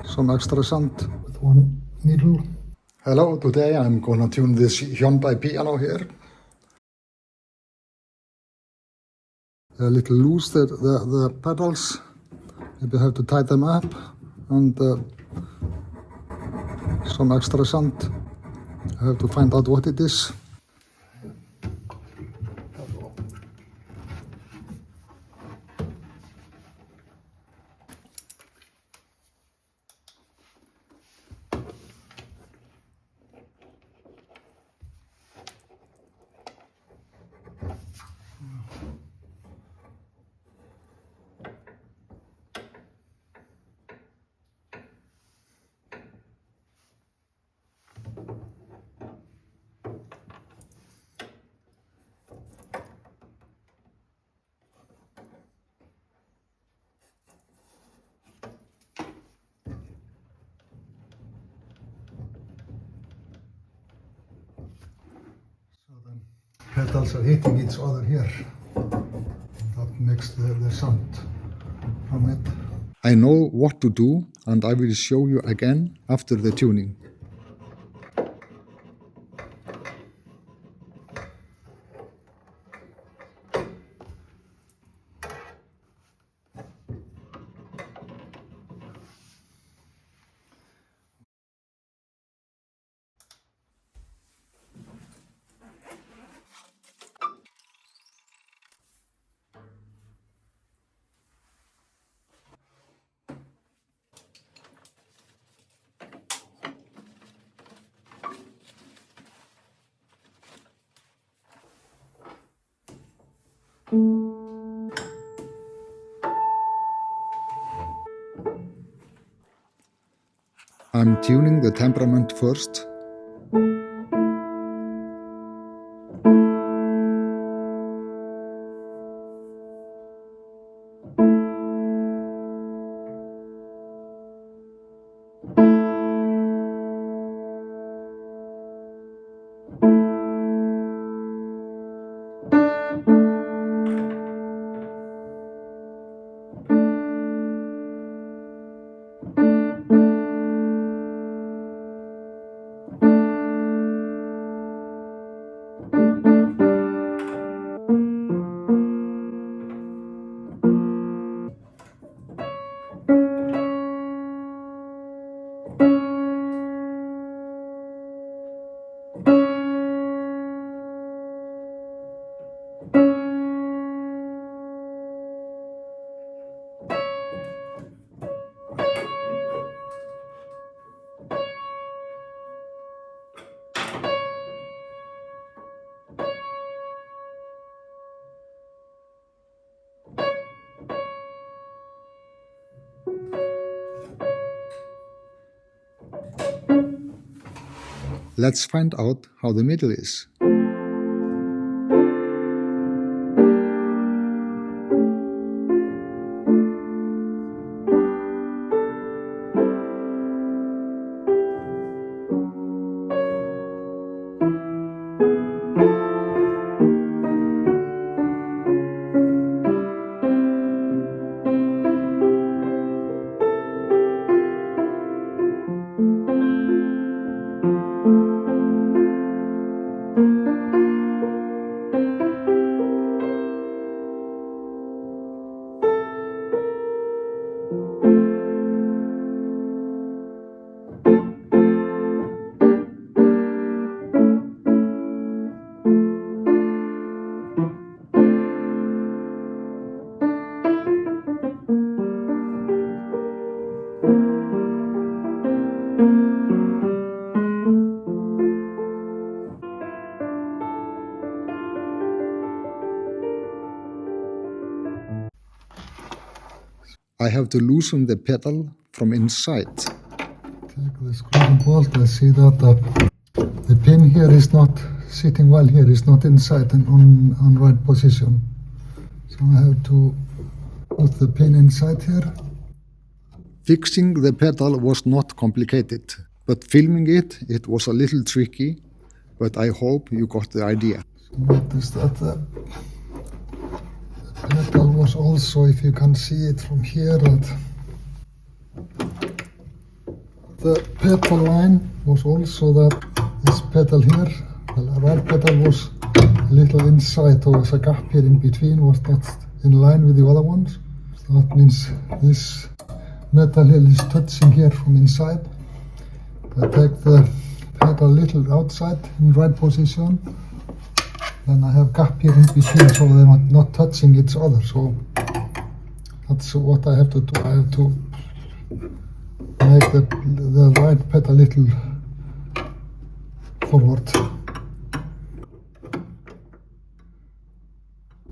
some extra sand with one needle. Hello, today I'm gonna tune this Hyundai piano here. A little loose, the pedals. Maybe I have to tie them up, and some extra sand. I have to find out what it is. Pedals are hitting each other here. That makes the sound from it. I know what to do, and I will show you again after the tuning. I'm tuning the temperament first. Let's find out how the middle is. I have to loosen the pedal from inside. Take the screw and bolt. I see that the pin here is not sitting well here, it's not inside and on right position. So I have to put the pin inside here. Fixing the pedal was not complicated, but filming it was a little tricky, but I hope you got the idea. So notice that the pedal was also, if you can see it from here, that the pedal line was also that this pedal here, the right pedal was a little inside, so there's a gap here in between, was not in line with the other ones. So that means this metal here is touching here from inside. I take the pedal a little outside in right position, then I have gap here in between so they're not touching each other. So that's what I have to do. I have to make the right pedal a little forward.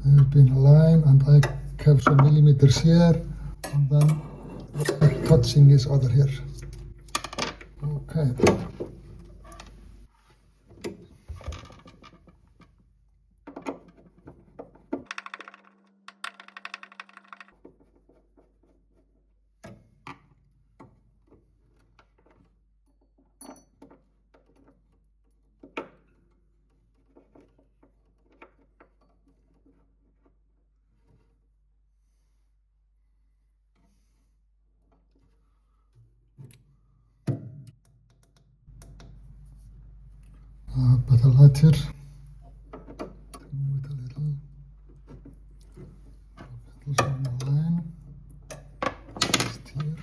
There's been a line and I have some millimeters here and then they're touching each other here. Okay. Better light here. Move it a little. Pedals on the line. Just here.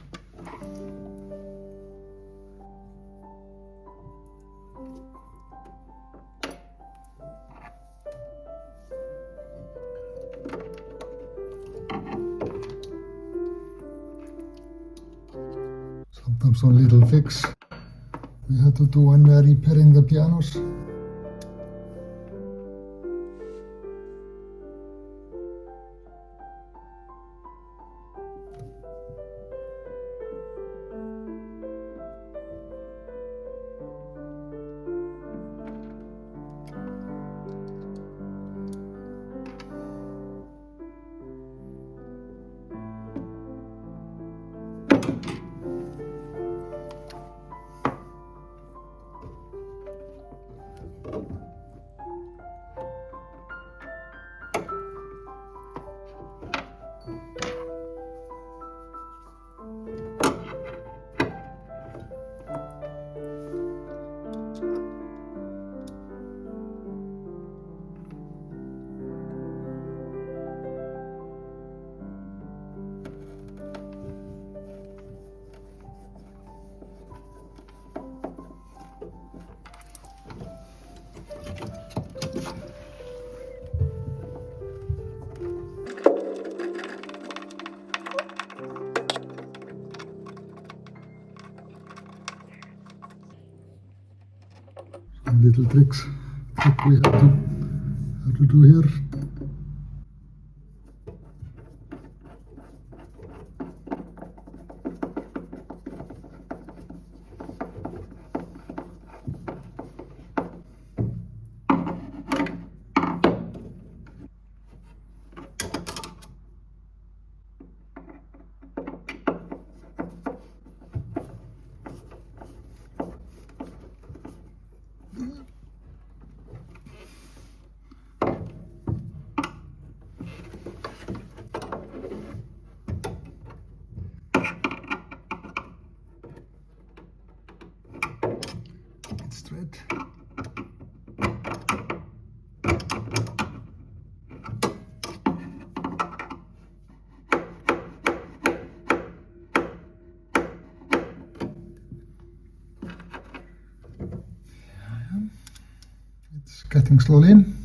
Sometimes some little fix we have to do when we are repairing the pianos. Little trick we have to do here. Straight. It's getting slowly in.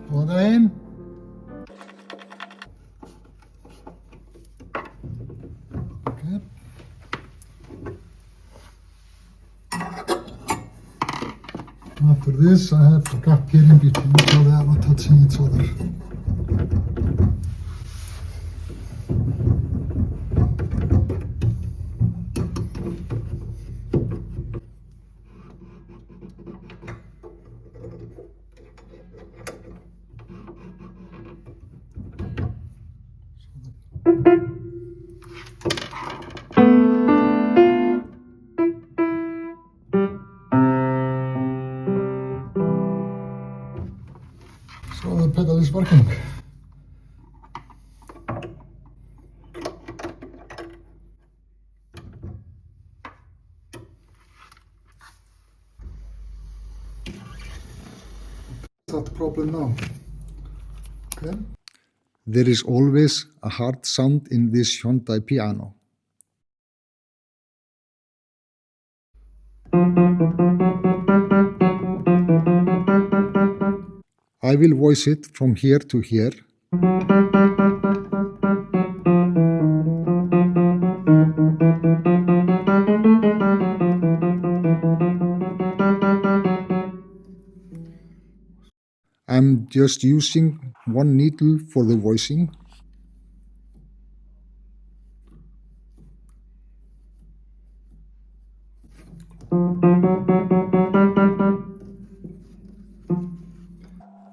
Góðan daginn. After this, I have a gap here in between, so they are not touching each other. So the pedal is working. What's the problem now? Okay. There is always a hard sound in this Hyundai piano. I will voice it from here to here. I'm just using one needle for the voicing.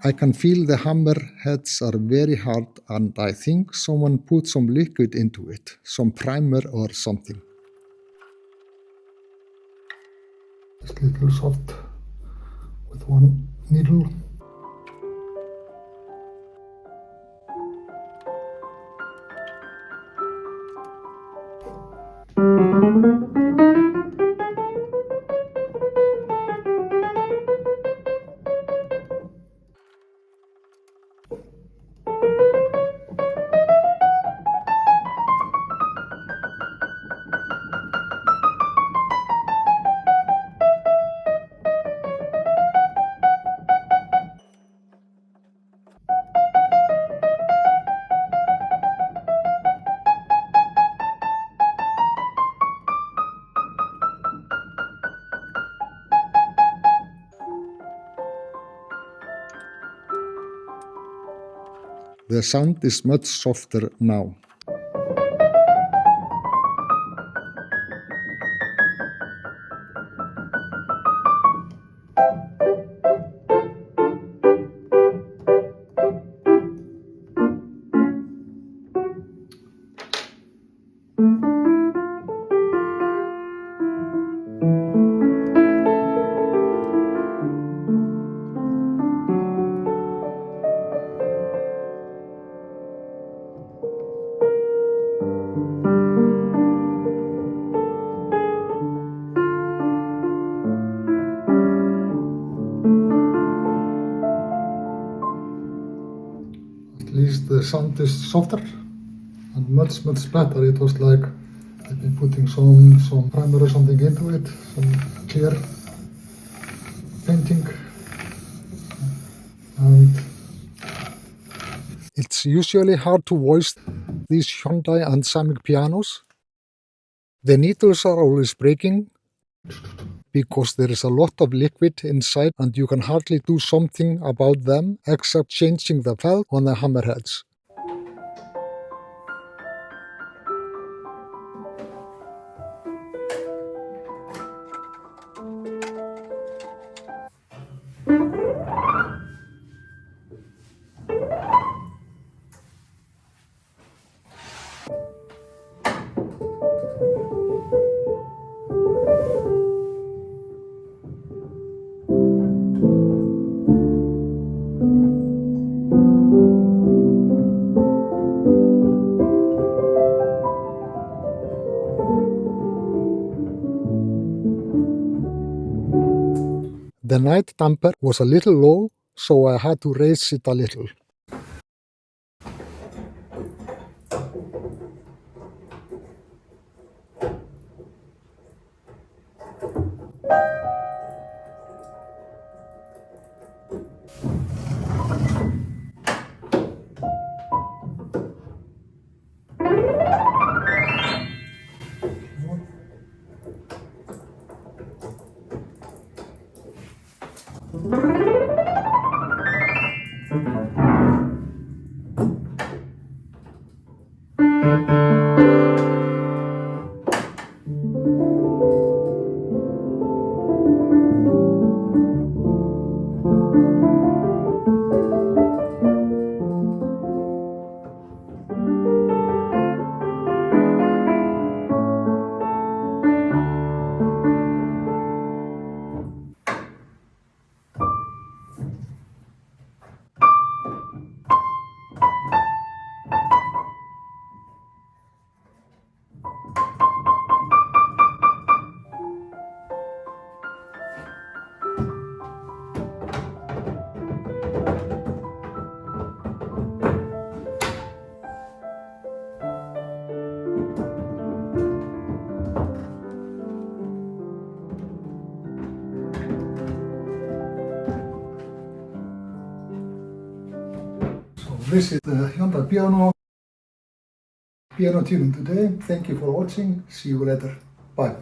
I can feel the hammer heads are very hard, and I think someone put some liquid into it, some primer or something. Just a little soft with one needle. The sound is much softer now. At least the sound is softer and much better. It was like I've been putting some primer or something into it, some clear painting, and it's usually hard to voice these Hyundai and Samick pianos. The needles are always breaking because there is a lot of liquid inside and you can hardly do something about them except changing the felt on the hammerheads. The night damper was a little low, so I had to raise it a little. This is the Hyundai piano tuning today. Thank you for watching. See you later. Bye.